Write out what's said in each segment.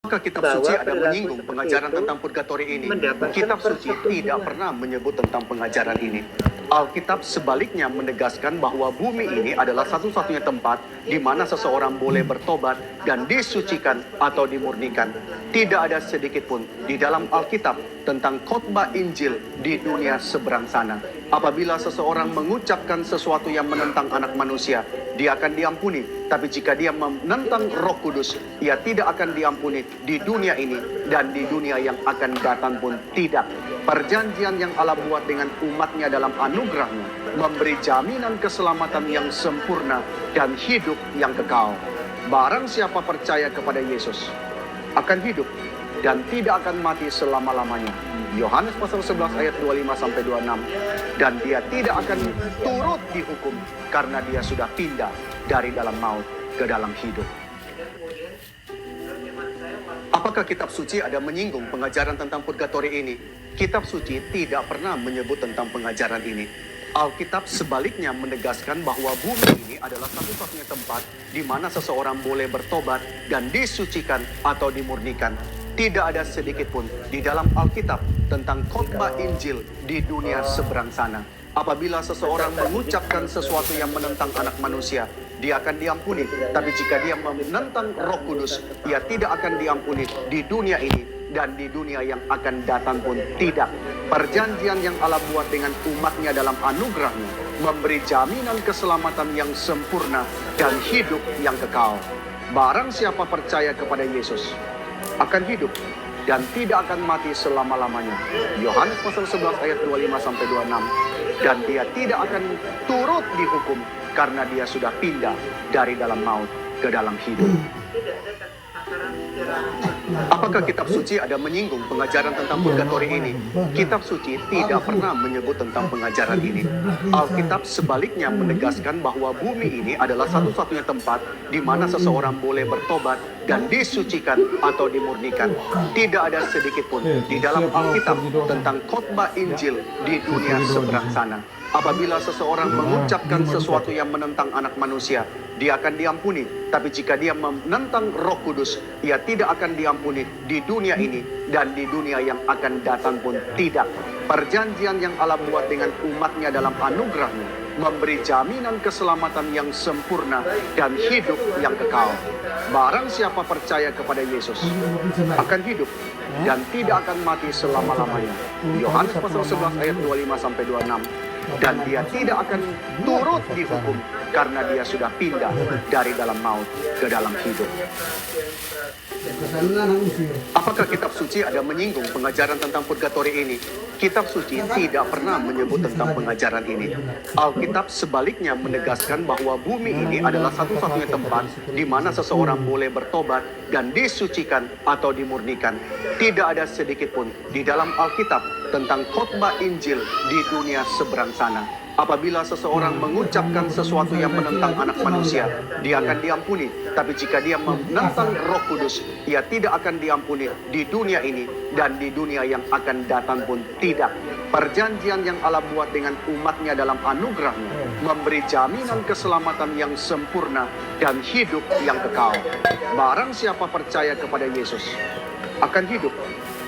Apakah kitab suci ada menyinggung pengajaran tentang purgatori ini? Kitab suci tidak pernah menyebut tentang pengajaran ini. Alkitab sebaliknya menegaskan bahwa bumi ini adalah satu-satunya tempat di mana seseorang boleh bertobat dan disucikan atau dimurnikan. Tidak ada sedikit pun di dalam Alkitab tentang khotbah Injil di dunia seberang sana. Apabila seseorang mengucapkan sesuatu yang menentang anak manusia, dia akan diampuni. Tapi jika dia menentang Roh Kudus, ia tidak akan diampuni di dunia ini dan di dunia yang akan datang pun tidak. Perjanjian yang Allah buat dengan umatnya dalam anugerahnya memberi jaminan keselamatan yang sempurna dan hidup yang kekal. Barang siapa percaya kepada Yesus akan hidup dan tidak akan mati selama-lamanya. Yohanes pasal 11 ayat 25-26. Dan dia tidak akan turut dihukum karena dia sudah pindah dari dalam maut ke dalam hidup. Apakah kitab suci ada menyinggung pengajaran tentang purgatori ini? Kitab suci tidak pernah menyebut tentang pengajaran ini. Alkitab sebaliknya menegaskan bahwa bumi ini adalah satu-satunya tempat di mana seseorang boleh bertobat dan disucikan atau dimurnikan. Tidak ada sedikit pun di dalam Alkitab tentang khotbah Injil di dunia seberang sana. Apabila seseorang mengucapkan sesuatu yang menentang anak manusia, dia akan diampuni. Tapi jika dia menentang Roh Kudus, ia tidak akan diampuni di dunia ini dan di dunia yang akan datang pun tidak. Perjanjian yang Allah buat dengan umatnya dalam anugerahnya memberi jaminan keselamatan yang sempurna dan hidup yang kekal. Barang siapa percaya kepada Yesus akan hidup dan tidak akan mati selama-lamanya. Yohanes pasal 11 ayat 25-26. Dan dia tidak akan turut dihukum karena dia sudah pindah dari dalam maut ke dalam hidup. Apakah kitab suci ada menyinggung pengajaran tentang purgatori ini? Kitab suci tidak pernah menyebut tentang pengajaran ini. Alkitab sebaliknya menegaskan bahwa bumi ini adalah satu-satunya tempat di mana seseorang boleh bertobat dan disucikan atau dimurnikan. Tidak ada sedikit pun di dalam Alkitab tentang khotbah Injil di dunia seberang sana. Apabila seseorang mengucapkan sesuatu yang menentang anak manusia, dia akan diampuni. Tapi jika dia menentang Roh Kudus, ia tidak akan diampuni di dunia ini dan di dunia yang akan datang pun tidak. Perjanjian yang Allah buat dengan umatnya dalam anugerahnya memberi jaminan keselamatan yang sempurna dan hidup yang kekal. Barang siapa percaya kepada Yesus akan hidup dan tidak akan mati selama-lamanya. Yohanes pasal 11 ayat 25-26. Dan dia tidak akan turut dihukum karena dia sudah pindah dari dalam maut ke dalam hidup. Apakah kitab suci ada menyinggung pengajaran tentang purgatori ini? Kitab suci tidak pernah menyebut tentang pengajaran ini. Alkitab sebaliknya menegaskan bahwa bumi ini adalah satu-satunya tempat di mana seseorang boleh bertobat dan disucikan atau dimurnikan. Tidak ada sedikit pun di dalam Alkitab tentang khotbah Injil di dunia seberang sana. Apabila seseorang mengucapkan sesuatu yang menentang anak manusia, dia akan diampuni. Tapi jika dia menentang Roh Kudus, ia tidak akan diampuni di dunia ini dan di dunia yang akan datang pun tidak. Perjanjian yang Allah buat dengan umatnya dalam anugerahnya memberi jaminan keselamatan yang sempurna dan hidup yang kekal. Barang siapa percaya kepada Yesus akan hidup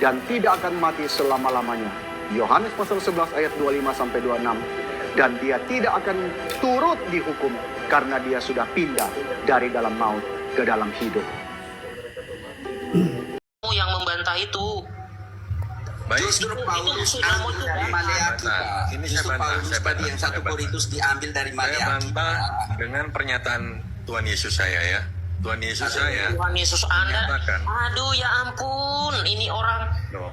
dan tidak akan mati selama-lamanya. Yohanes pasal 11 ayat 25-26. Dan dia tidak akan turut dihukum karena dia sudah pindah dari dalam maut ke dalam hidup. Yang membantah itu. Baik. Justru Paulus ambil dari Maleaki, Pak. Ini Justru Paulus tadi yang 1 Korintus diambil dari Maleaki. Saya bantah dengan pernyataan Tuhan Yesus saya ya. Tuhan Yesus saya. Tuhan Yesus Anda. Menyatakan. Aduh ya ampun, ini orang. Loh.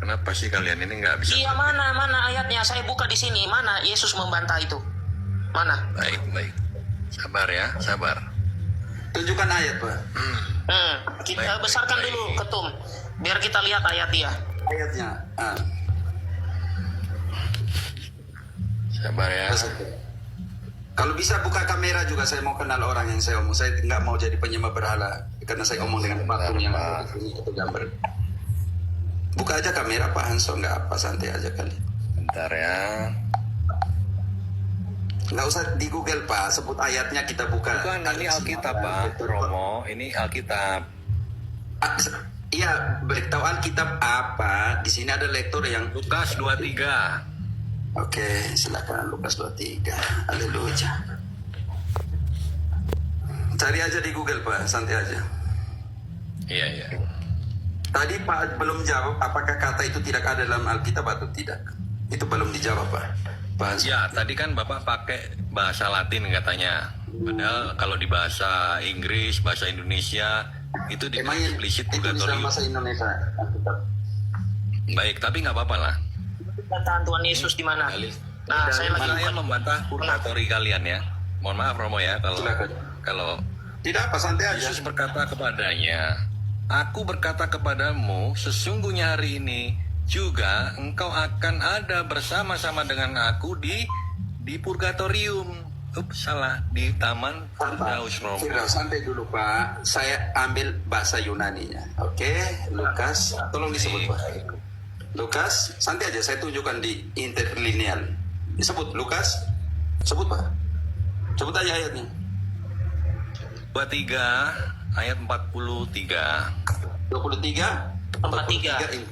Kenapa sih kalian ini nggak bisa? Iya mana ayatnya? Saya buka di sini. Mana Yesus membantah itu? Mana? Baik. Sabar ya, sabar. Tunjukkan ayat, Pak. Kita Baik, besarkan baik. dulu ketum, biar kita lihat ayat dia. Ayatnya. Sabar ya. Kalau bisa buka kamera juga, saya mau kenal orang yang saya omong. Saya nggak mau jadi penyembah berhala karena saya omong dengan patung yang itu gambar. Buka aja kamera Pak Hanso, nggak apa, santai aja kali. Bentar ya. Nggak usah di Google Pak, sebut ayatnya kita buka. Bukan, ini Alkitab Pak Romo, ini Alkitab. Iya, beritahu Alkitab apa? Di sini ada lektor yang Lukas 23. Oke, silakan Lukas 23. Haleluya. Cari aja di Google, Pak. Santai aja. Iya. Tadi Pak belum jawab apakah kata itu tidak ada dalam Alkitab atau tidak. Itu belum dijawab, Pak. Pak Hans. Ya, tadi kan Bapak pakai bahasa Latin katanya. Padahal kalau di bahasa Inggris, bahasa Indonesia itu Emang eksplisit itu di dalam purgatorium. bahasa Indonesia Alkitab. Baik, tapi nggak apa-apa lah. Bantahan Tuhan Yesus di mana? Dalil. Nah, saya lagi Saya membantah purgatori kalian ya. Mohon maaf Romo ya Silakan. kalau Tidak apa, santai aja. Yesus berkata kepadanya, Aku berkata kepadamu, sesungguhnya hari ini juga engkau akan ada bersama-sama dengan aku di purgatorium. Salah, di Taman Firdaus, Romo. Firdaus, santai dulu Pak. Saya ambil bahasa Yunaninya. Oke, Lukas, tolong disebut Pak. Lukas, santai aja. Saya tunjukkan di interlineal. Disebut Lukas, sebut Pak. Sebut aja ayatnya. 23 ayat 43. 23, 43. ini.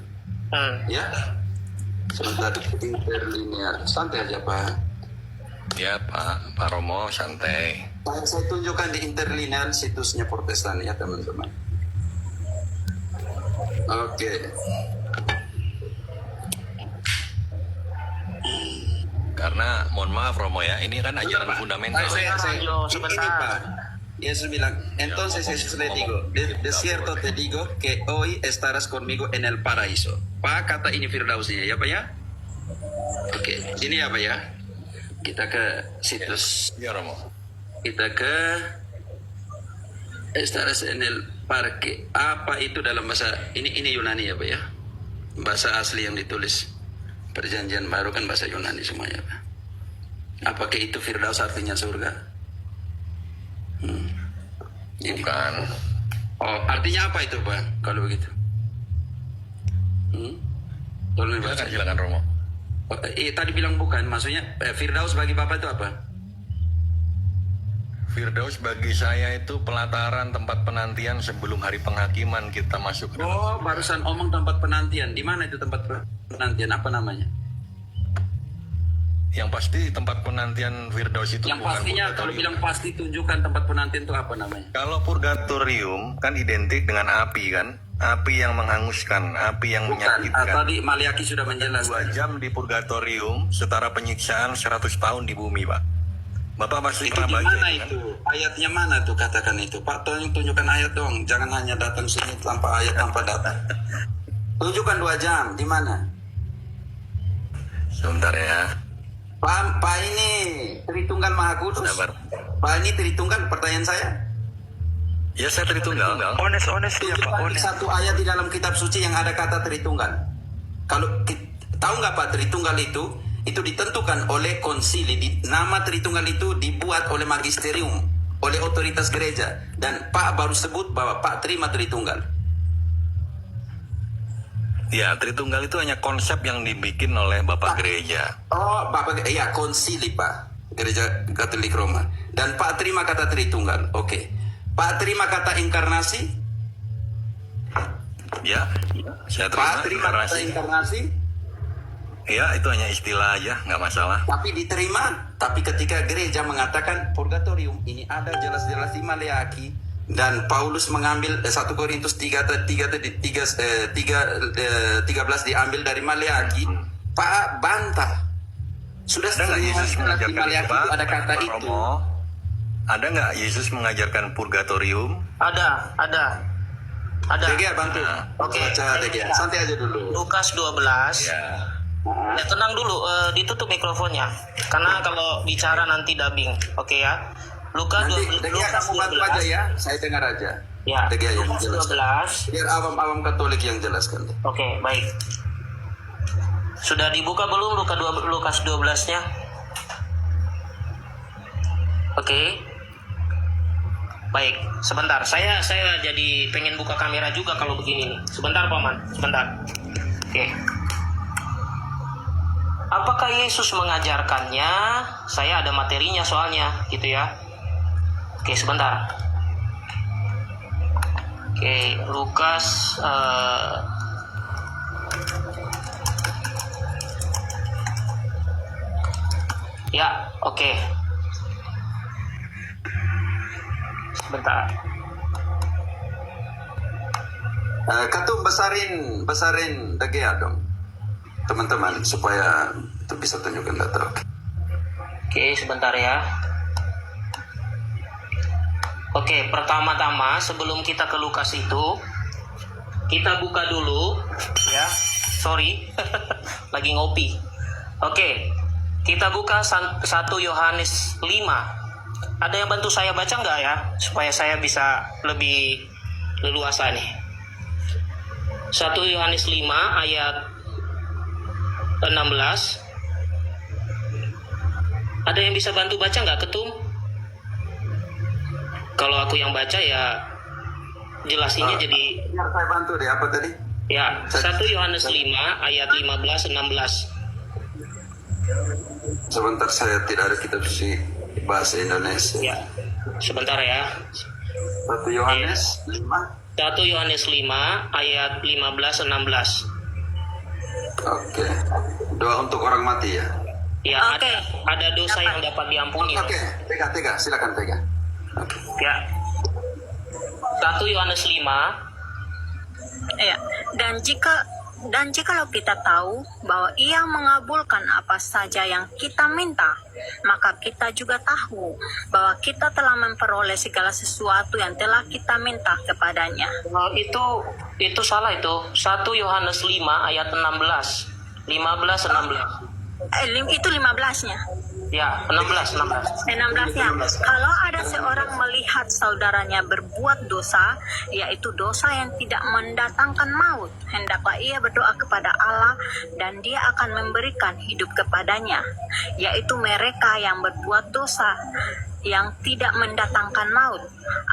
Hmm. Ya. Sebentar interlineal. Santai aja Pak. Ya Pak Romo, santai. Saya tunjukkan di interlineal situsnya Protestan ya teman-teman. Oke. Karena mohon maaf Romo ya, ini kan ajaran Pak. fundamental. Sebentar. Ini Pak. Yesus bilang, entonces Jesús le digo, de cierto te digo que hoy estarás conmigo en el paraíso. Pak, kata ini Firdausnya ya Pak ya? Oke, ini ya Pak ya? Kita ke situs, Ya Romo. kita ke estarás en el parque. Apa itu dalam bahasa, ini Yunani ya Pak ya? Bahasa asli yang ditulis. Perjanjian baru kan bahasa Yunani semuanya Pak. Apakah itu Firdaus artinya surga? Ini. Bukan. Oh, artinya apa itu Pak? Kalau begitu? Tolong dibaca. Silakan Romo. Oh, tadi bilang bukan, maksudnya Firdaus bagi Bapak itu apa? Firdaus bagi saya itu pelataran tempat penantian sebelum hari penghakiman kita masuk ke dalam. Oh, barusan omong tempat penantian. Di mana itu tempat penantian? Apa namanya? Yang pasti tempat penantian Firdaus itu Yang bukan pastinya kalau purgatorium. bilang pasti tunjukkan tempat penantian itu apa namanya? Kalau purgatorium kan identik dengan api kan, api yang menghanguskan, api yang Bukan. menyakitkan. Tadi Maliaki sudah 2 menjelaskan. jam di purgatorium setara penyiksaan 100 tahun di bumi, Pak. Bapak pasti Itu pernah di baca mana itu kan? itu? Ayatnya mana tuh katakan itu? Pak, tolong tunjukkan ayat dong. Jangan hanya datang sini tanpa ayat, tanpa data. Tunjukkan 2 jam. Di mana? Sebentar ya. Pak ini Tritunggal Maha Kudus. Sabar. Pak ini Tritunggal, pertanyaan saya. Ya saya Tritunggal. Honest ya Pak, Tunjukkan di honest. satu ayat di dalam kitab suci yang ada kata Tritunggal. Kalau tahu nggak Pak, Tritunggal itu ditentukan oleh konsili. Nama Tritunggal itu dibuat oleh magisterium, oleh otoritas gereja. Dan Pak baru sebut bahwa Pak terima Tritunggal. Ya, Tritunggal itu hanya konsep yang dibikin oleh Bapak Gereja. Oh, Bapak, iya konsili Pak, Gereja Katolik Roma. Dan Pak terima kata Tritunggal. Oke. Pak terima kata inkarnasi. Ya, saya terima. Pak terima kata inkarnasi. inkarnasi. Ya, itu hanya istilah aja, nggak masalah. Tapi diterima. Tapi ketika gereja mengatakan purgatorium ini ada jelas-jelas di Maleaki. Dan Paulus mengambil 1 Korintus 13 diambil dari Maleaki. Pak bantah. Sudah Ada nggak Yesus di mengajarkan Maleaki Pak? itu ada kata Pak itu. Romo, ada nggak Yesus mengajarkan purgatorium? Ada. DG bantu. Oke. Baca DG. Santai aja dulu. Lukas 12. Ya. Ya, tenang dulu, ditutup mikrofonnya. Karena kalau bicara nanti dubbing. Oke ya. Lukas Nanti 12. DG Lukas kamu bantu aja 12. ya. Saya dengar aja. Ya. DG yang Lukas jelaskan. 12. Biar awam-awam Katolik yang jelaskan. Oke, baik. Sudah dibuka belum Lukas 12-nya? Oke. Baik, sebentar. Saya jadi pengen buka kamera juga kalau begini nih. Sebentar, Paman. Sebentar. Oke. Apakah Yesus mengajarkannya? Saya ada materinya soalnya, gitu ya. Oke, sebentar. Oke, Lukas ya, oke. Sebentar. Katum besarin DGA dong, teman-teman, supaya itu bisa tunjukkan data. Oke, sebentar ya. Oke, pertama-tama sebelum kita ke Lukas itu, kita buka dulu ya. Sorry, lagi ngopi. Oke, kita buka 1 Yohanes 5. Ada yang bantu saya baca nggak ya? Supaya saya bisa lebih leluasa nih. 1 Yohanes 5 ayat 16. Ada yang bisa bantu baca nggak, Ketum? Kalau aku yang baca ya jelasinnya jadi Biar saya bantu deh, apa tadi? ya 1 Yohanes 5 ayat 15-16. Sebentar, saya tidak ada kitab suci bahasa Indonesia. Ya, sebentar ya. 1 Yohanes 5. 1 Yohanes 5 ayat 15-16. Oke. Doa untuk orang mati ya. Ya, ada dosa yang dapat diampuni. Oke, Tega, silakan Tega. Ya. 1 Yohanes 5. Ya, dan jikalau kita tahu bahwa Ia mengabulkan apa saja yang kita minta, maka kita juga tahu bahwa kita telah memperoleh segala sesuatu yang telah kita minta kepadanya. Itu salah itu. 1 Yohanes 5 ayat 16. 15-16. Itu 15-nya. Ya, 16 16-nya. Kalau ada seorang melihat saudaranya berbuat dosa, yaitu dosa yang tidak mendatangkan maut, hendaklah ia berdoa kepada Allah dan Dia akan memberikan hidup kepadanya, yaitu mereka yang berbuat dosa yang tidak mendatangkan maut.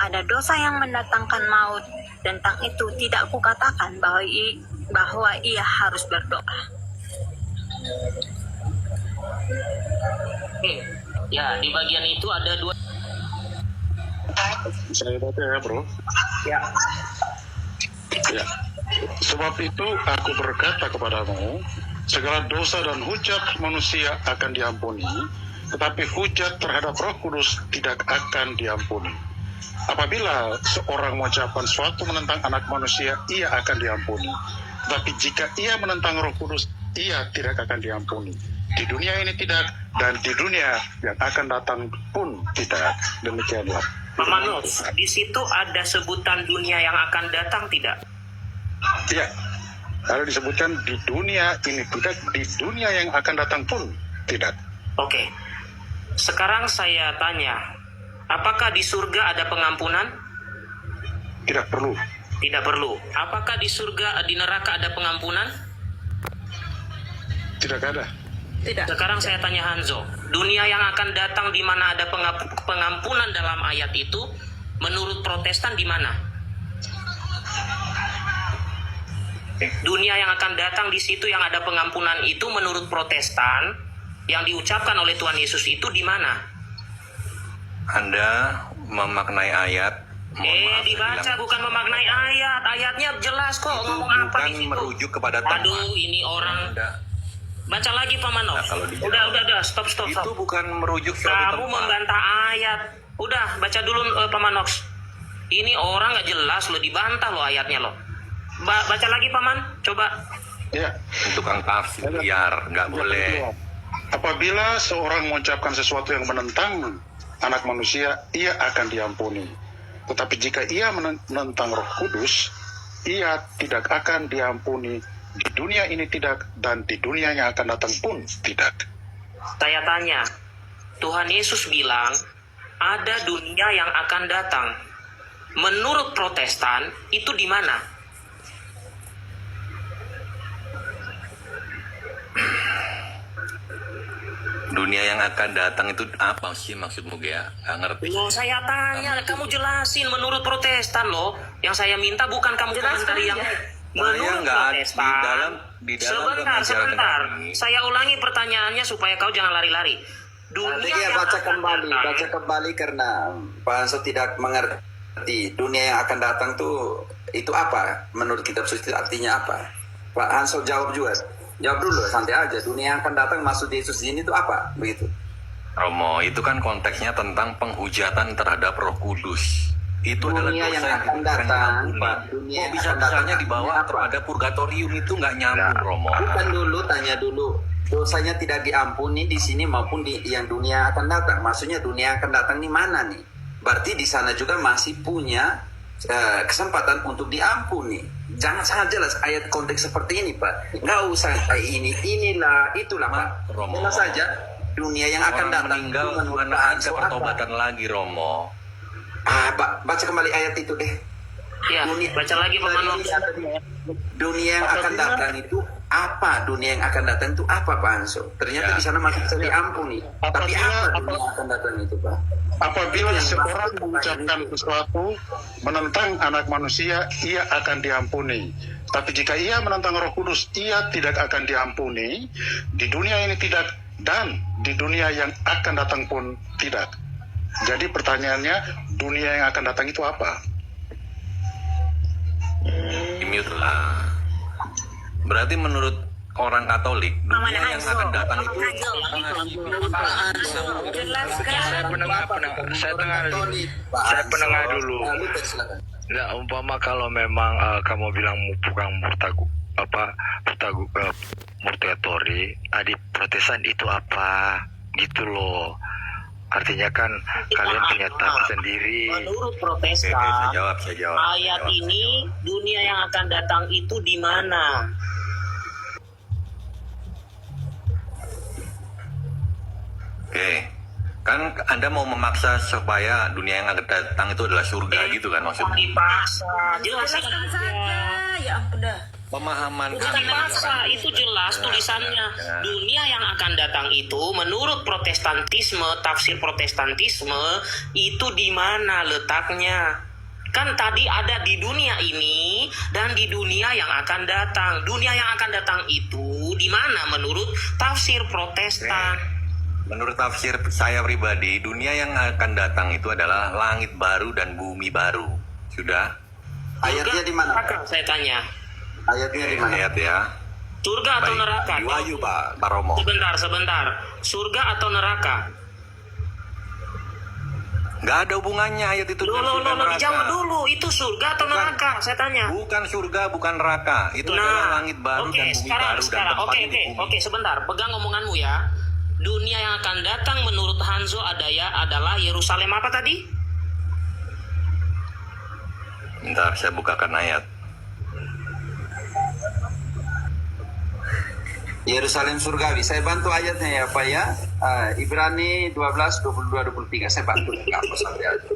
Ada dosa yang mendatangkan maut, tentang itu tidak kukatakan bahwa ia harus berdoa. Oke. Ya, di bagian itu ada 2. Saya baca ya, bro. Ya. Ya. Sebab itu aku berkata kepadamu, segala dosa dan hujat manusia akan diampuni, tetapi hujat terhadap Roh Kudus tidak akan diampuni. Apabila seorang mengucapkan suatu menentang anak manusia, ia akan diampuni. Tetapi jika ia menentang Roh Kudus, ia tidak akan diampuni. Di dunia ini tidak, dan di dunia yang akan datang pun tidak. Demikianlah. Mama Notes, di situ ada sebutan dunia yang akan datang tidak? Ya, kalau disebutkan di dunia ini tidak, di dunia yang akan datang pun tidak. Oke. Sekarang saya tanya, apakah di surga ada pengampunan? Tidak perlu. Tidak perlu. Apakah di surga, di neraka ada pengampunan? Tidak ada. Tidak. Sekarang saya tanya Hanzo, dunia yang akan datang di mana ada pengampunan dalam ayat itu, menurut Protestan di mana? Dunia yang akan datang di situ yang ada pengampunan itu, menurut Protestan, yang diucapkan oleh Tuhan Yesus itu di mana? Anda memaknai ayat. Dibaca, bukan memaknai ayat. Ayatnya jelas kok, Itu ngomong apa bukan di situ. merujuk kepada tempat. Aduh, ini orang. Anda. Baca lagi Pak Manov. Nah, kalau dijelaskan. Udah, stop. Itu bukan merujuk suatu Kamu tempat. membantah ayat. Udah, baca dulu Pak Manox. Ini orang nggak jelas loh, dibantah loh ayatnya loh. Baca lagi Paman, coba. Ya. Tukang tafsir, nggak boleh. Apabila seorang mengucapkan sesuatu yang menentang anak manusia, ia akan diampuni. Tetapi jika ia menentang Roh Kudus, ia tidak akan diampuni. Di dunia ini tidak, dan di dunia yang akan datang pun tidak. Saya tanya, Tuhan Yesus bilang ada dunia yang akan datang. Menurut Protestan itu di mana? Dunia yang akan datang itu apa sih maksudmu, Gea? Nggak ngerti. Loh, saya tanya, kamu jelasin menurut Protestan loh. Yang saya minta bukan kamu komentari yang menurut nggak ada Protestan. di dalam Sebentar. ini. Saya ulangi pertanyaannya supaya kau jangan lari-lari. Dunia Nanti yang baca akan datang- baca kembali karena Pak Hanso tidak mengerti. Dunia yang akan datang tuh itu apa? Menurut kitab suci artinya apa? Pak Hansol jawab juga. Jawab dulu, santai aja. Dunia yang akan datang maksud Yesus ini itu apa? Begitu. Romo, itu kan konteksnya tentang penghujatan terhadap Roh Kudus. Itu adalah Dunia dosa yang yang akan tidak datang, diampuni. Pak. Dunia Kok yang bisa akan datang bisanya dibawa artinya apa? kepada purgatorium itu nggak nyambung, Romo. Bukan dulu, tanya dulu. Dosanya tidak diampuni di sini maupun di yang dunia akan datang. Maksudnya dunia akan datang di mana nih? Berarti di sana juga masih punya kesempatan untuk diampuni. Jangan sangat jelas ayat konteks seperti ini, Pak. Nggak usah inilah, itulah, Pak. Romo. Jelas saja dunia yang akan Orang datang meninggal itu menurut mana Pak ada Hanso apa? pertobatan lagi, Romo. Baca kembali ayat itu deh. Ya, baca lagi Pak Manok. Dunia yang akan datang itu apa? Dunia yang akan datang itu apa, Pak Hanso? Ternyata Ya. di sana masih bisa diampuni. Tapi apa dunia yang akan datang itu, Pak? Apabila seorang mengucapkan sesuatu menentang anak manusia, ia akan diampuni. Tapi jika ia menentang Roh Kudus, ia tidak akan diampuni. Di dunia ini tidak, dan di dunia yang akan datang pun tidak. Jadi pertanyaannya, dunia yang akan datang itu apa? Di-mute lah. Berarti menurut orang Katolik, dunia yang akan datang itu Saya penengah dulu. Nah, umpama kalau memang kamu bilang bukan murgatori, di Protestan itu apa? Gitu loh. Artinya kan kalian punya tafsir sendiri. Menurut Oke, saya Protestan, jawab. ayat ini dunia yang akan datang itu di mana? Oke, kan Anda mau memaksa supaya dunia yang akan datang itu adalah surga gitu kan maksudnya? Dipaksa, jelaskan saja. Ya ampun dah. Pemahaman Bukan paksa, itu jelas tulisannya. Dunia yang akan datang itu menurut Protestantisme, tafsir Protestantisme itu di mana letaknya? Kan tadi ada di dunia ini dan di dunia yang akan datang. Dunia yang akan datang itu di mana menurut tafsir Protestan? Menurut tafsir saya pribadi, dunia yang akan datang itu adalah langit baru dan bumi baru. Sudah? Ayatnya di mana? Neraka, saya tanya. Ayatnya di mana? Ayat ya. Surga atau Baik. neraka? Di Wahyu, Pak Romo. Sebentar. Surga atau neraka? Nggak ada hubungannya ayat itu dengan surga Loh, neraka. dijawab dulu. Itu surga atau Bukan. neraka? Saya tanya. Bukan surga, bukan neraka. Itu adalah langit baru dan bumi baru dan tempatnya di bumi. Oke, sebentar. Pegang omonganmu ya. Dunia yang akan datang menurut Hanzo Adaya adalah Yerusalem apa tadi? Bentar, saya bukakan ayat. Yerusalem surgawi. Saya bantu ayatnya ya, Pak ya. Ibrani 12, 22, 23. Saya bantu. Hapus sampai aja.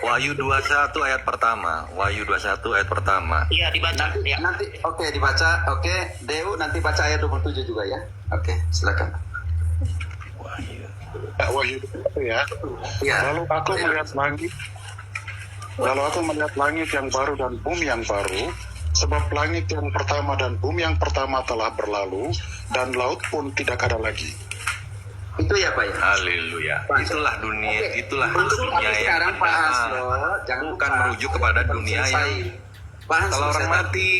Wahyu 21 ayat pertama. Wahyu 21 ayat pertama. Iya, dibaca. Ya. Nanti, oke, dibaca. Oke, Dew, nanti baca ayat 27 juga ya. Oke, silakan. Wahyu. Wahyu itu ya. Ya. Lalu aku melihat langit yang baru dan bumi yang baru, sebab langit yang pertama dan bumi yang pertama telah berlalu, dan laut pun tidak ada lagi. Itu ya, Pak ya. Haleluya. Itulah dunia, Oke. itulah Untuk dunia yang sekarang Pak akan Haslo, jangan bukan lupa. merujuk kepada dunia Selesai. yang Pak Haslo, kalau orang saya mati.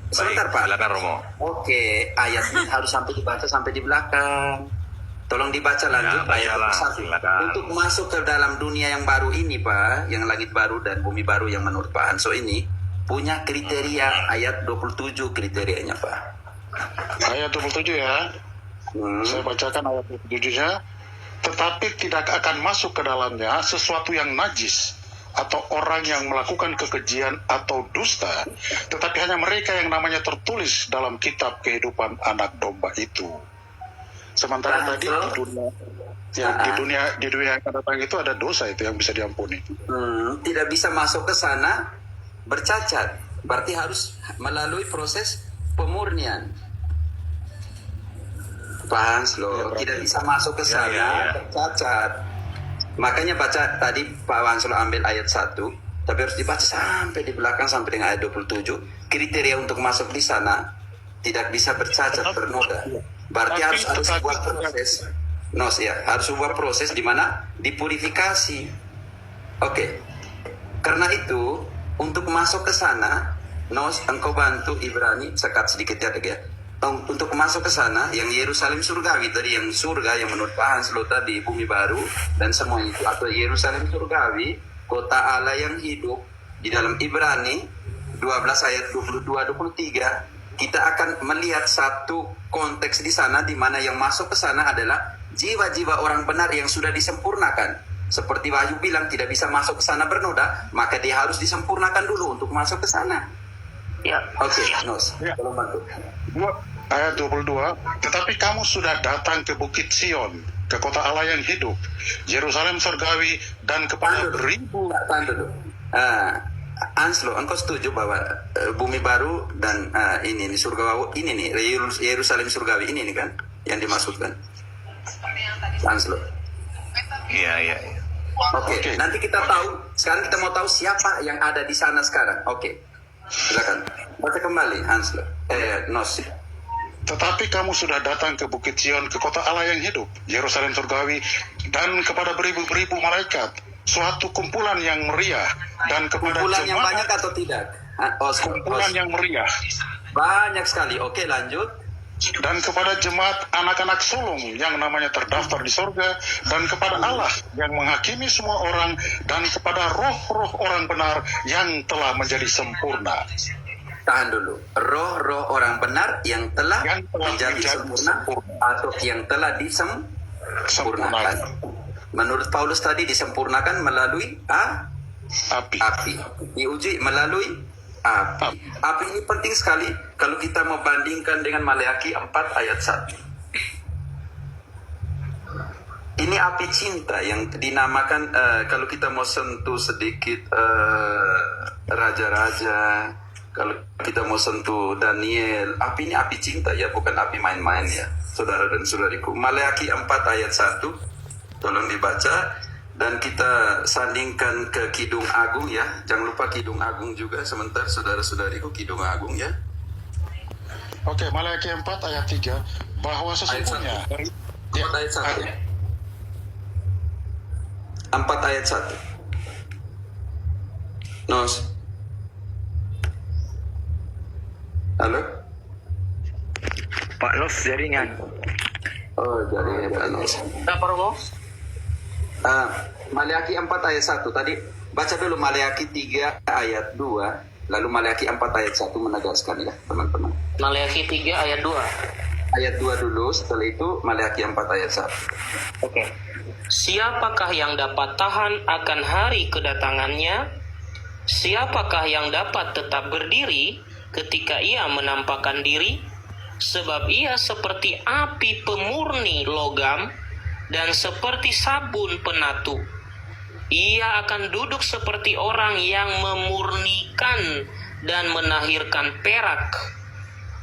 Sebentar, Baik, Pak. silakan Romo. Oke, ayatnya harus sampai dibaca sampai di belakang. Tolong dibaca lanjut Ya, ayat bacalah, 1. silakan. Untuk masuk ke dalam dunia yang baru ini, Pak, yang langit baru dan bumi baru yang menurut Pak Hanso ini punya kriteria ayat 27 kriterianya, Pak. Ayat 27 ya. Saya bacakan ayat 27-nya. Tetapi tidak akan masuk ke dalamnya sesuatu yang najis atau orang yang melakukan kekejian atau dusta, tetapi hanya mereka yang namanya tertulis dalam kitab kehidupan anak domba itu. Sementara tadi di dunia di dunia yang akan datang itu ada dosa itu yang bisa diampuni. Tidak bisa masuk ke sana bercacat. Berarti harus melalui proses pemurnian. Pak Hanslo, tidak bisa masuk ke sana Ya. bercacat. Makanya baca tadi Pak Hanslo ambil ayat 1, tapi harus dibaca sampai di belakang sampai dengan ayat 27. Kriteria untuk masuk di sana tidak bisa bercacat, bernoda. Berarti Tapi harus ada tetapi sebuah proses. Harus sebuah proses di mana dipurifikasi. Oke. Karena itu untuk masuk ke sana, Nos, engkau bantu Ibrani, sekat sedikit ya, Dek, ya. Untuk masuk ke sana, yang Yerusalem surgawi tadi, yang surga yang menurut Pak Hans lo tadi, bumi baru dan semua itu, atau Yerusalem surgawi, kota Allah yang hidup, di dalam Ibrani 12 ayat 22-23, kita akan melihat satu konteks di sana di mana yang masuk ke sana adalah jiwa-jiwa orang benar yang sudah disempurnakan. Seperti Wahyu bilang tidak bisa masuk ke sana bernoda, maka dia harus disempurnakan dulu untuk masuk ke sana. Ya. Oke, Nos, Ya. tolong bantu. Ayat 22, tetapi kamu sudah datang ke Bukit Sion, ke kota Allah yang hidup, Yerusalem surgawi, dan kepada beribu. Tahan dulu. Anslo, engkau setuju bahwa bumi baru dan ini surga ini nih Yerusalem surgawi ini nih kan yang dimaksudkan? Anslo. Iya. Oke. Nanti kita tahu. Sekarang kita mau tahu siapa yang ada di sana sekarang. Oke. Silakan. Baca kembali, Anslo. Nos. Tetapi kamu sudah datang ke Bukit Sion, ke kota Allah yang hidup, Yerusalem surgawi, dan kepada beribu-beribu malaikat, suatu kumpulan yang meriah, dan kepada Kumpulan yang banyak jemaat atau tidak? kumpulan yang meriah, Banyak sekali. Oke, lanjut. dan kepada jemaat anak-anak sulung yang namanya terdaftar di sorga, dan kepada Allah yang menghakimi semua orang, dan kepada roh-roh orang benar yang telah menjadi sempurna. Tahan dulu. Roh-roh orang benar yang telah menjadi sempurna atau yang telah disempurnakan. Menurut Paulus tadi disempurnakan melalui api. Diuji melalui api. Api ini penting sekali kalau kita membandingkan dengan Maleakhi 4 ayat 1. Ini api cinta yang dinamakan kalau kita mau sentuh sedikit raja-raja, kalau kita mau sentuh Daniel, api ini api cinta ya, bukan api main-main ya, saudara dan saudariku. Maleakhi 4 ayat 1, tolong dibaca dan kita sandingkan ke Kidung Agung ya. Jangan lupa Kidung Agung juga sebentar, saudara-saudariku, Kidung Agung ya. Oke, Maleakhi 4 ayat 3, bahwa sesungguhnya dari 4 ayat 1 ya. 4 ayat 1. Nos. Halo? Pak Nos jaringan. Oh, jaringan Pak Nos. Apa Romo? Maleakhi 4 ayat 1 tadi. Baca dulu Maleakhi 3 ayat 2. Lalu Maleakhi 4 ayat 1 menegaskan ya teman-teman. Maleakhi 3 ayat 2. Ayat 2 dulu, setelah itu Maleakhi 4 ayat 1. Oke. Siapakah yang dapat tahan akan hari kedatangannya? Siapakah yang dapat tetap berdiri ketika ia menampakkan diri? Sebab ia seperti api pemurni logam dan seperti sabun penatu. Ia akan duduk seperti orang yang memurnikan dan menahirkan perak.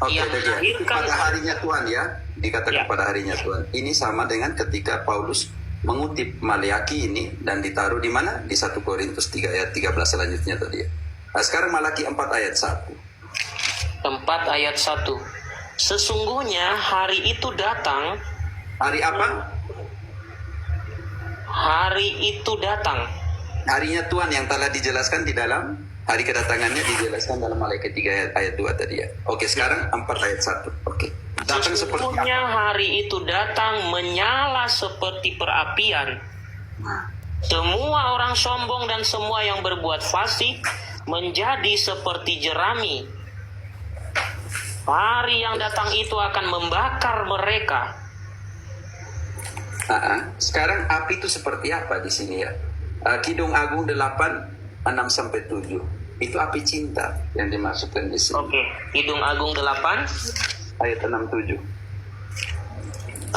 Oke, Yang menahirkan pada harinya Tuhan ya, dikatakan Ya. pada harinya Tuhan. Ini sama dengan ketika Paulus mengutip Maleakhi ini dan ditaruh di mana? Di 1 Korintus 3 ayat 13 selanjutnya tadi ya. Nah, sekarang Maleakhi 4 ayat 1. 4 ayat 1. Sesungguhnya hari itu datang. Hari apa? Hari itu datang. Harinya Tuhan yang telah dijelaskan di dalam hari kedatangannya dijelaskan dalam Maleakhi 3 ayat 2 tadi ya. Oke, sekarang 4 ayat 1. Oke. Datang seperti apa? Sesungguhnya hari itu datang menyala seperti perapian. Semua orang sombong dan semua yang berbuat fasik menjadi seperti jerami. Hari yang datang itu akan membakar mereka. Sekarang api itu seperti apa di sini ya? Kidung Agung 8 6-7. Itu api cinta yang dimasukkan di sini. Oke, Kidung Agung 8 Ayat 6-7.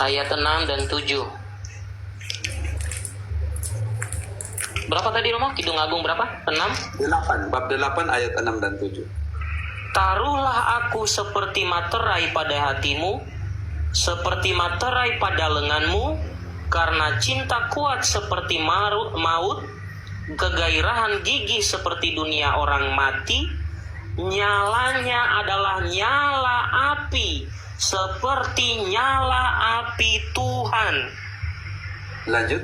ayat 6 dan 7. Berapa tadi Romo? Kidung Agung berapa? 6? 8, bab 8 ayat 6 dan 7. Taruhlah aku seperti materai pada hatimu, seperti materai pada lenganmu, karena cinta kuat seperti maut, kegairahan gigih seperti dunia orang mati, nyalanya adalah nyala api, seperti nyala api Tuhan. Lanjut.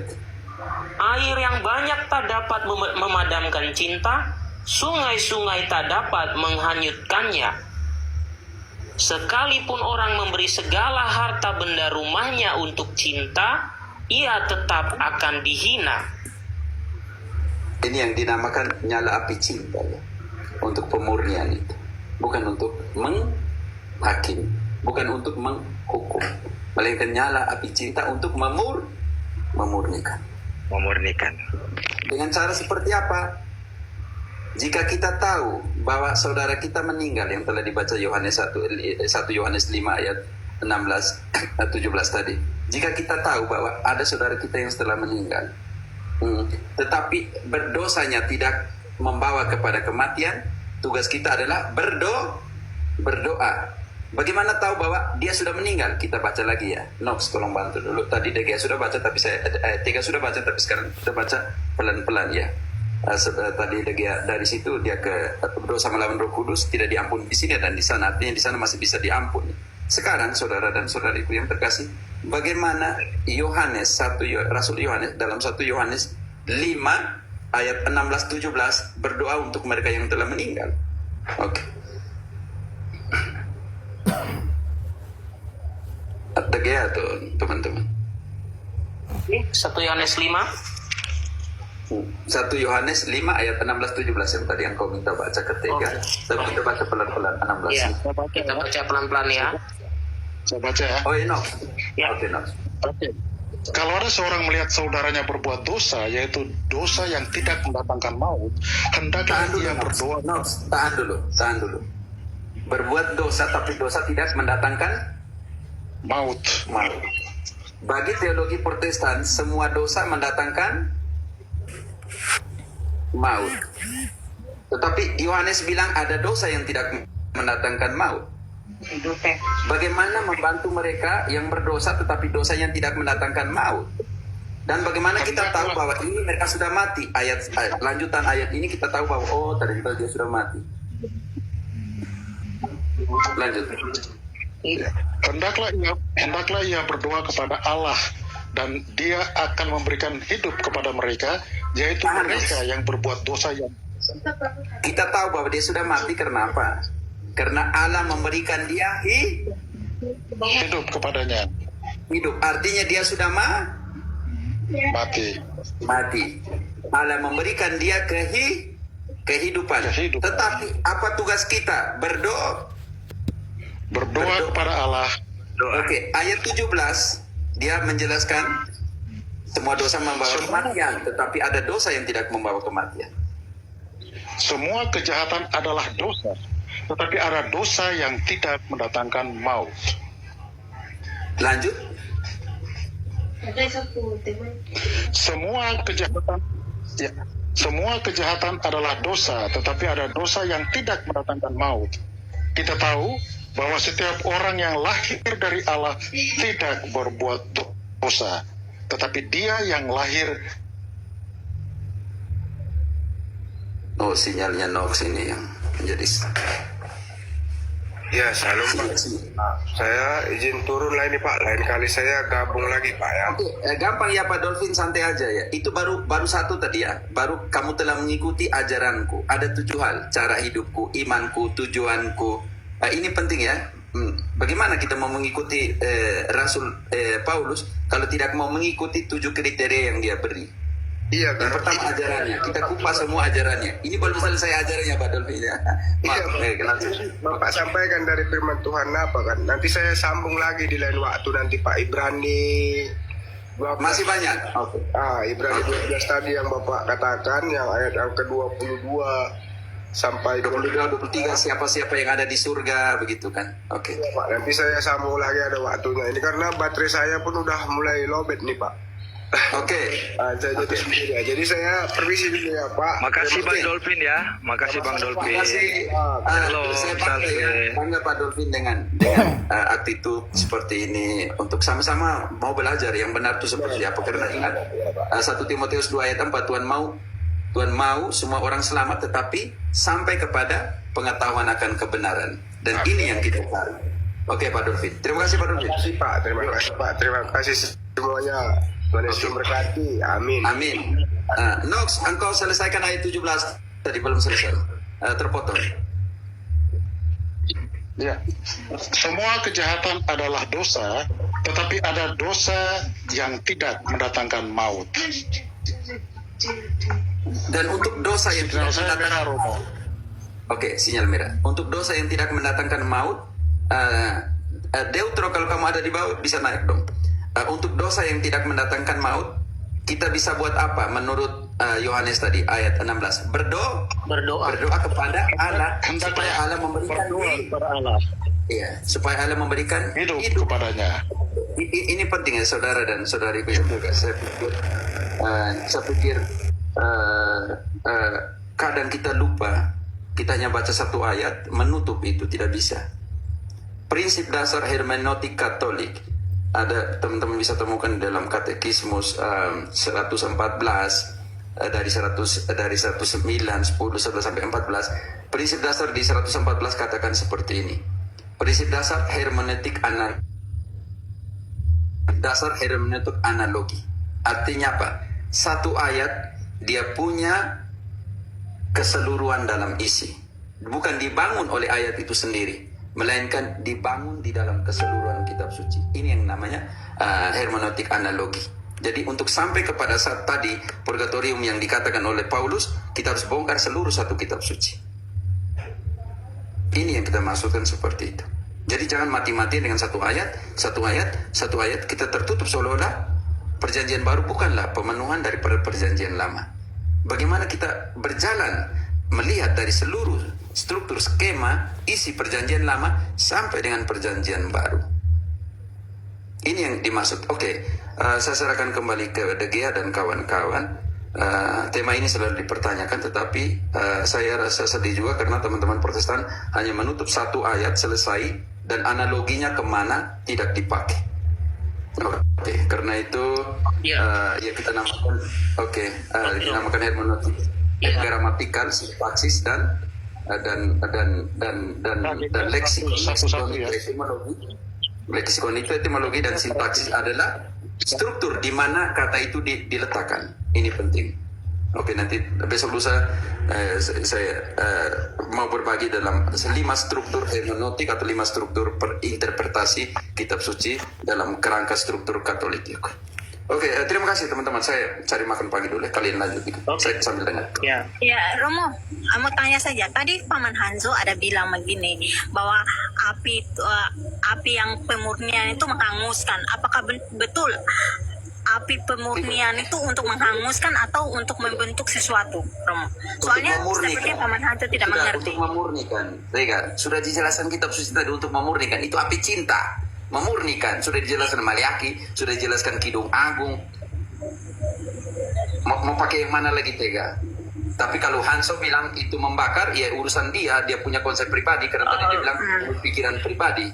Air yang banyak tak dapat memadamkan cinta, sungai-sungai tak dapat menghanyutkannya. Sekalipun orang memberi segala harta benda rumahnya untuk cinta, ia tetap akan dihina. Ini yang dinamakan nyala api cinta ya. Untuk pemurnian itu. Bukan untuk menghakim. Bukan untuk menghukum. Melainkan nyala api cinta untuk memurnikan. Memurnikan. Dengan cara seperti apa? Jika kita tahu bahwa saudara kita meninggal yang telah dibaca Yohanes 1 Yohanes 5 ayat 16 17 tadi. Jika kita tahu bahwa ada saudara kita yang setelah meninggal, tetapi berdosanya tidak membawa kepada kematian, tugas kita adalah berdoa. Bagaimana tahu bahwa dia sudah meninggal? Kita baca lagi ya. Nox, tolong bantu dulu. Tadi DG sudah baca, tapi Tiga sudah baca, tapi sekarang kita baca pelan-pelan ya. Tadi DG dari situ dia ke berdosa melawan Roh Kudus, tidak diampuni di sini dan di sana. Artinya di sana masih bisa diampuni. Sekarang saudara dan saudariku yang terkasih, bagaimana Rasul Yohanes dalam 1 Yohanes 5 ayat 16-17 berdoa untuk mereka yang telah meninggal. Oke. DG atau teman-teman? 1 Yohanes 5. 1 Yohanes 5 ayat 16-17 yang tadi yang kau minta baca ketiga. Tapi kita baca pelan-pelan 16. Ya, kita baca pelan-pelan ya. Saya baca ya. Oh iya, Ya. Oke, Nox. Oke. Kalau ada seorang melihat saudaranya berbuat dosa, yaitu dosa yang tidak mendatangkan maut, hendaklah ia berdoa. Nox, tahan dulu. Berbuat dosa tapi dosa tidak mendatangkan Maut. maut. Bagi teologi Protestan, semua dosa mendatangkan maut. Tetapi Yohanes bilang ada dosa yang tidak mendatangkan maut. Bagaimana membantu mereka yang berdosa tetapi dosa yang tidak mendatangkan maut? Dan bagaimana kita tahu bahwa ini mereka sudah mati? Lanjutan ayat ini kita tahu bahwa ternyata dia sudah mati. Lanjut. Hendaklah ia berdoa kepada Allah, dan dia akan memberikan hidup kepada mereka, yaitu mereka yang berbuat dosa yang... Kita tahu bahwa dia sudah mati karena apa? Karena Allah memberikan dia hidup kepadanya. hidup. Artinya dia sudah Mati. Allah memberikan dia kehidupan. Tetapi apa tugas kita? Berdoa Berdoa kepada Allah. Oke, ayat 17 dia menjelaskan semua dosa membawa kematian, tetapi ada dosa yang tidak membawa kematian. Semua kejahatan adalah dosa, tetapi ada dosa yang tidak mendatangkan maut. Lanjut. Semua kejahatan adalah dosa, tetapi ada dosa yang tidak mendatangkan maut. Kita tahu bahwa setiap orang yang lahir dari Allah tidak berbuat dosa, tetapi dia yang lahir. Oh, sinyalnya Nox ini yang menjadi. Ya, salam Pak. Saya izin turun lah ini Pak. Lain kali saya gabung lagi Pak ya. Oke, gampang ya Pak Dolphin, santai aja ya. Itu baru satu tadi ya. Baru kamu telah mengikuti ajaranku. Ada 7 hal: cara hidupku, imanku, tujuanku. Ini penting ya. Bagaimana kita mau mengikuti Rasul Paulus kalau tidak mau mengikuti 7 kriteria yang dia beri? Iya, Yang pertama ajarannya. Kita kupas semua ajarannya. Ini belum selesai ajarannya Pak Dolphin ya. Bapak sampaikan dari firman Tuhan apa kan? Nanti saya sambung lagi di lain waktu nanti Pak. Ibrani 12. Masih banyak. Oke. Ibrani 12 tadi yang Bapak katakan, yang ayat yang ke-22 sampai 22-23 siapa-siapa yang ada di surga begitu kan. Oke. Pak, nanti saya sambung lagi ada waktunya. Ini karena baterai saya pun udah mulai lowbat nih Pak. Oke. Jadi saya permisi dulu ya Pak. Makasih Bang Dolphin ya. Makasih Bang Dolphin. Terima kasih. Halo, Saya bangga ya. Bangga Pak Dolphin dengan attitude seperti ini untuk sama-sama mau belajar yang benar itu seperti apa. Karena ingat 1 Timotius 2 ayat 4, Tuhan mau semua orang selamat tetapi sampai kepada pengetahuan akan kebenaran. Dan ini yang kita cari. Oke Pak Dolphin. Terima kasih Pak Dolphin. Terima kasih Pak. Terima kasih semuanya. Tuhan Yesus memberkati. Amin. Amin. Nox, engkau selesaikan ayat 17 Tadi belum selesai. Terpotong. Ya, semua kejahatan adalah dosa, tetapi ada dosa yang tidak mendatangkan maut. Dan untuk dosa yang tidak Sinyal saya merah, mendatangkan Romo. Oke, sinyal merah. Untuk dosa yang tidak mendatangkan maut, Deutro kalau kamu ada di bawah bisa naik dong. Untuk dosa yang tidak mendatangkan maut, kita bisa buat apa? Menurut Yohanes tadi ayat 16, berdoa kepada Allah supaya Allah memberikan Berdoa kepada Allah. Iya, supaya Allah memberikan Hidup kepadanya. Ini penting ya saudara dan saudariku yang juga saya pikir kadang kita lupa, kita hanya baca satu ayat menutup itu, tidak bisa. Prinsip dasar hermeneutik Katolik ada, teman-teman bisa temukan dalam Katekismus 114 dari 109, 10, 11 sampai 14. Prinsip dasar di 114 katakan seperti ini. Prinsip dasar hermeneutik analogi. Artinya apa? Satu ayat dia punya keseluruhan dalam isi. Bukan dibangun oleh ayat itu sendiri, melainkan dibangun di dalam keseluruhan kitab suci. Ini yang namanya hermeneutik analogi. Jadi untuk sampai kepada saat tadi purgatorium yang dikatakan oleh Paulus, kita harus bongkar seluruh satu kitab suci. Ini yang kita maksudkan seperti itu. Jadi jangan mati-matian dengan satu ayat kita tertutup seolah-olah perjanjian baru bukanlah pemenuhan daripada perjanjian lama. Bagaimana kita berjalan melihat dari seluruh struktur skema isi perjanjian lama sampai dengan perjanjian baru. Ini yang dimaksud. Oke, saya serahkan kembali ke De Gea dan kawan-kawan. Tema ini selalu dipertanyakan, tetapi saya rasa sedih juga karena teman-teman Protestan hanya menutup satu ayat selesai dan analoginya kemana tidak dipakai. Oke, karena itu ya kita namakan dinamakan hermeneutik gramatikal, sintaksis dan leksikon itu etimologi dan sintaksis adalah struktur di mana kata itu diletakkan. Ini penting. Oke, nanti besok lusa saya mau berbagi dalam 5 struktur hermeneutik atau 5 struktur interpretasi kitab suci dalam kerangka struktur Katolik. Oke, terima kasih teman-teman. Saya cari makan pagi dulu ya. Kalian lanjut. Saya sambil dengar. Ya, Romo, mau tanya saja. Tadi Paman Hanzo ada bilang begini bahwa api yang pemurnian itu menghanguskan. Apakah betul api pemurnian itu untuk menghanguskan atau untuk membentuk sesuatu, Romo? Soalnya seperti Paman Hanzo tidak mengerti. Untuk memurnikan. Rega, sudah dijelaskan kitab suci tadi untuk memurnikan. Itu api cinta. Memurnikan, sudah dijelaskan Maliaki, sudah dijelaskan Kidung Agung. Mau pakai yang mana lagi Tega? Tapi kalau Hanso bilang itu membakar, ya urusan dia punya konsep pribadi karena tadi dia bilang pikiran pribadi.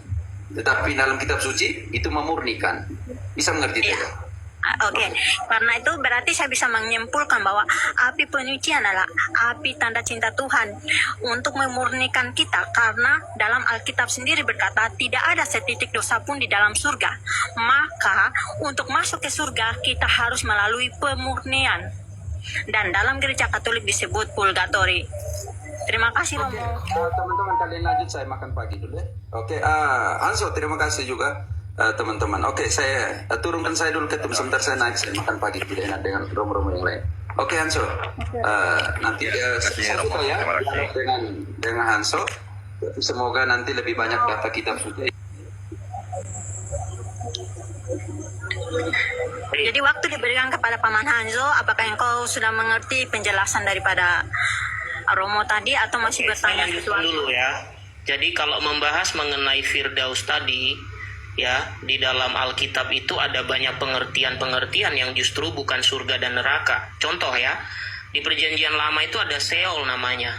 Tetapi dalam kitab suci itu memurnikan. Bisa mengerti Tega? Oke, karena itu berarti saya bisa menyimpulkan bahwa api penyucian adalah api tanda cinta Tuhan untuk memurnikan kita, karena dalam Alkitab sendiri berkata tidak ada setitik dosa pun di dalam surga. Maka untuk masuk ke surga kita harus melalui pemurnian, dan dalam gereja Katolik disebut purgatori. Terima kasih Romo. Teman-teman kalian lanjut, saya makan pagi dulu ya. Oke, Hanso terima kasih juga. Teman-teman, oke, saya turunkan saya dulu ke tim sebentar, saya naik, saya makan pagi tidak enak dengan romo-romo yang lain. Oke Hanso, nanti satu ya dengan Hanso, semoga nanti lebih banyak data kitab suci. Jadi waktu diberikan kepada Paman Hanzo, apakah engkau sudah mengerti penjelasan daripada Romo tadi atau masih bertanya sesuatu? Dulu ya. Jadi kalau membahas mengenai Firdaus tadi, ya, di dalam Alkitab itu ada banyak pengertian-pengertian yang justru bukan surga dan neraka. Contoh ya, di perjanjian lama itu ada Seol namanya.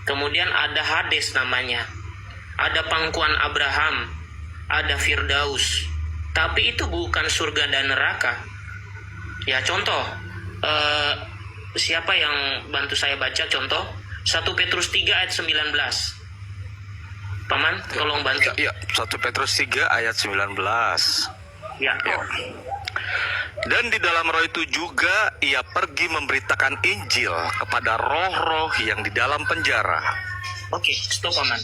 Kemudian ada Hades namanya. Ada pangkuan Abraham, ada Firdaus. Tapi itu bukan surga dan neraka. Ya, contoh, siapa yang bantu saya baca contoh? 1 Petrus 3 ayat 19. Paman, tolong bantu. Ya, 1 Petrus 3 ayat 19. Ya. Dan di dalam roh itu juga ia pergi memberitakan Injil kepada roh-roh yang di dalam penjara. Oke, stop Paman.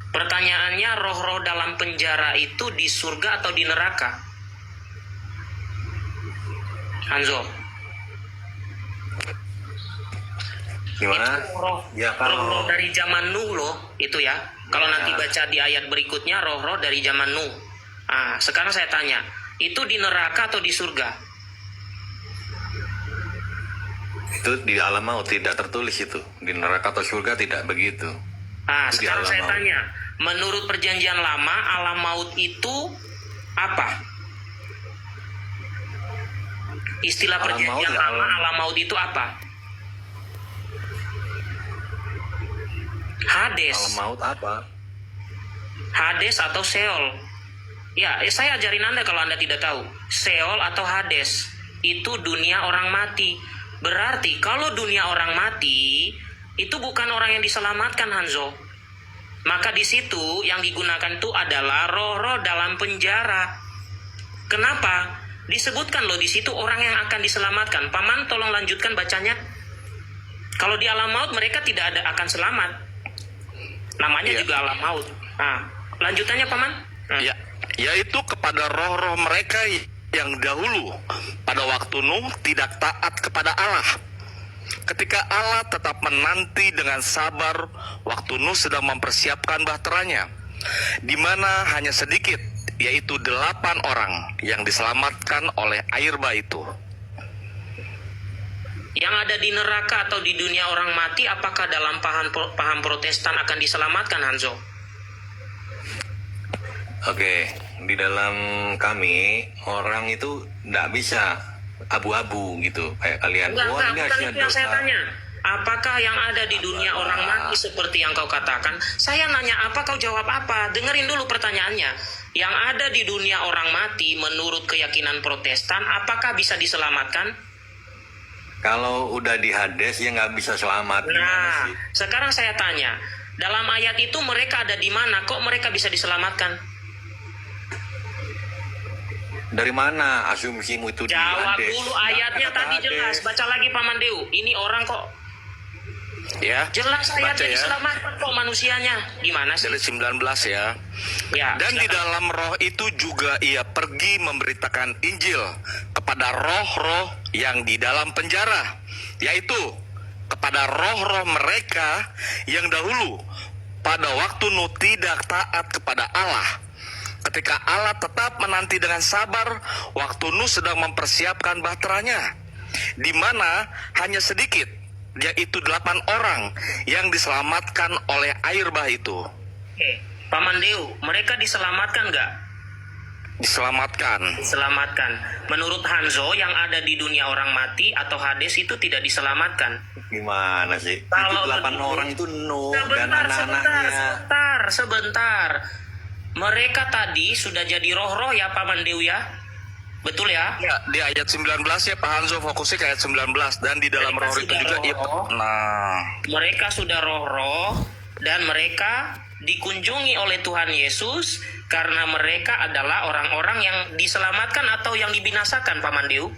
Pertanyaannya, roh-roh dalam penjara itu di surga atau di neraka? Hanzo. Gimana? Roh, Ya, kalau- roh dari zaman Nuh loh, itu ya. Kalau nanti baca di ayat berikutnya, roh-roh dari zaman Nuh. Ah, sekarang saya tanya, itu di neraka atau di surga? Itu di alam maut tidak tertulis itu. Di neraka atau surga tidak begitu. Ah, Itu di sekarang alam saya maut. tanya, menurut perjanjian lama, alam maut itu apa? Istilah Alam perjanjian maut ya, lama, alam maut itu apa? Hades. Alam maut apa? Hades atau Sheol. Ya, saya ajarin Anda kalau Anda tidak tahu. Sheol atau Hades itu dunia orang mati. Berarti kalau dunia orang mati itu bukan orang yang diselamatkan, Hanzo. Maka di situ yang digunakan itu adalah roh-roh dalam penjara. Kenapa? Disebutkan loh di situ orang yang akan diselamatkan. Paman tolong lanjutkan bacanya. Kalau di alam maut mereka tidak ada akan selamat. Namanya Iya. juga alam maut. Nah, lanjutannya Paman? Ya, yaitu kepada roh-roh mereka yang dahulu pada waktu Nuh tidak taat kepada Allah. Ketika Allah tetap menanti dengan sabar waktu Nuh sedang mempersiapkan bahteranya, di mana hanya sedikit, yaitu 8 orang yang diselamatkan oleh air bah itu. Yang ada di neraka atau di dunia orang mati, apakah dalam paham Protestan akan diselamatkan, Hanzo? Oke, di dalam kami orang itu tidak bisa abu-abu gitu kayak kalian. Enggak, Wah, ini bukan harusnya itu yang saya dosa. tanya. Apakah yang ada di dunia orang mati seperti yang kau katakan? Saya nanya apa, kau jawab apa? Dengerin dulu pertanyaannya. Yang ada di dunia orang mati menurut keyakinan Protestan, apakah bisa diselamatkan? Kalau udah di Hades ya nggak bisa selamat. Gimana Nah, sih? sekarang saya tanya. Dalam ayat itu mereka ada di mana? Kok mereka bisa diselamatkan? Dari mana asumsimu itu di Jawab Hades? dulu Nggak ayatnya kata tadi Hades. jelas. Baca lagi Paman Deu. Ini orang kok Ya. jelas Baca ayatnya ya. diselamatkan kok manusianya. Gimana sih? Dari 19 ya. Ya, Dan di silakan. dalam roh itu juga ia pergi memberitakan Injil kepada roh-roh yang di dalam penjara, yaitu kepada roh-roh mereka yang dahulu pada waktu Nuh tidak taat kepada Allah. Ketika Allah tetap menanti dengan sabar waktu Nuh sedang mempersiapkan bahteranya, di mana hanya sedikit, yaitu 8 orang yang diselamatkan oleh air bah itu. Oke, Paman Deu, mereka diselamatkan nggak? Diselamatkan. Diselamatkan. Menurut Hanzo, yang ada di dunia orang mati atau Hades itu tidak diselamatkan. Gimana sih? Kalau itu 8 begitu- orang itu Nuh dan Sebentar, anak-anaknya. sebentar. Mereka tadi sudah jadi roh-roh ya, Paman Deu ya? Betul ya? Ya, di ayat 19 ya Pak Hanzo fokusnya ke ayat 19 dan di dalam Mereka roh itu sudah juga iya, roh. nah Mereka sudah roh-roh dan mereka dikunjungi oleh Tuhan Yesus karena mereka adalah orang-orang yang diselamatkan atau yang dibinasakan, Paman Deu.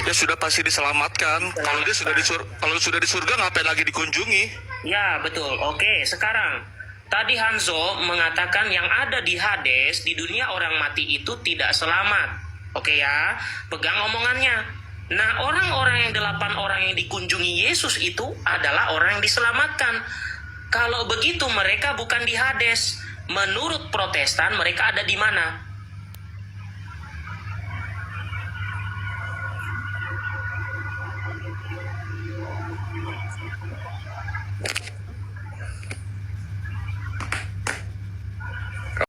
dia sudah pasti diselamatkan. Kalau dia sudah kalau sudah di surga ngapain lagi dikunjungi? Ya, betul. Oke, sekarang tadi Hanzo mengatakan yang ada di Hades, di dunia orang mati itu tidak selamat. Oke ya, pegang omongannya. Nah, orang-orang yang 8 orang yang dikunjungi Yesus itu adalah orang yang diselamatkan. Kalau begitu mereka bukan di Hades. Menurut Protestan mereka ada di mana?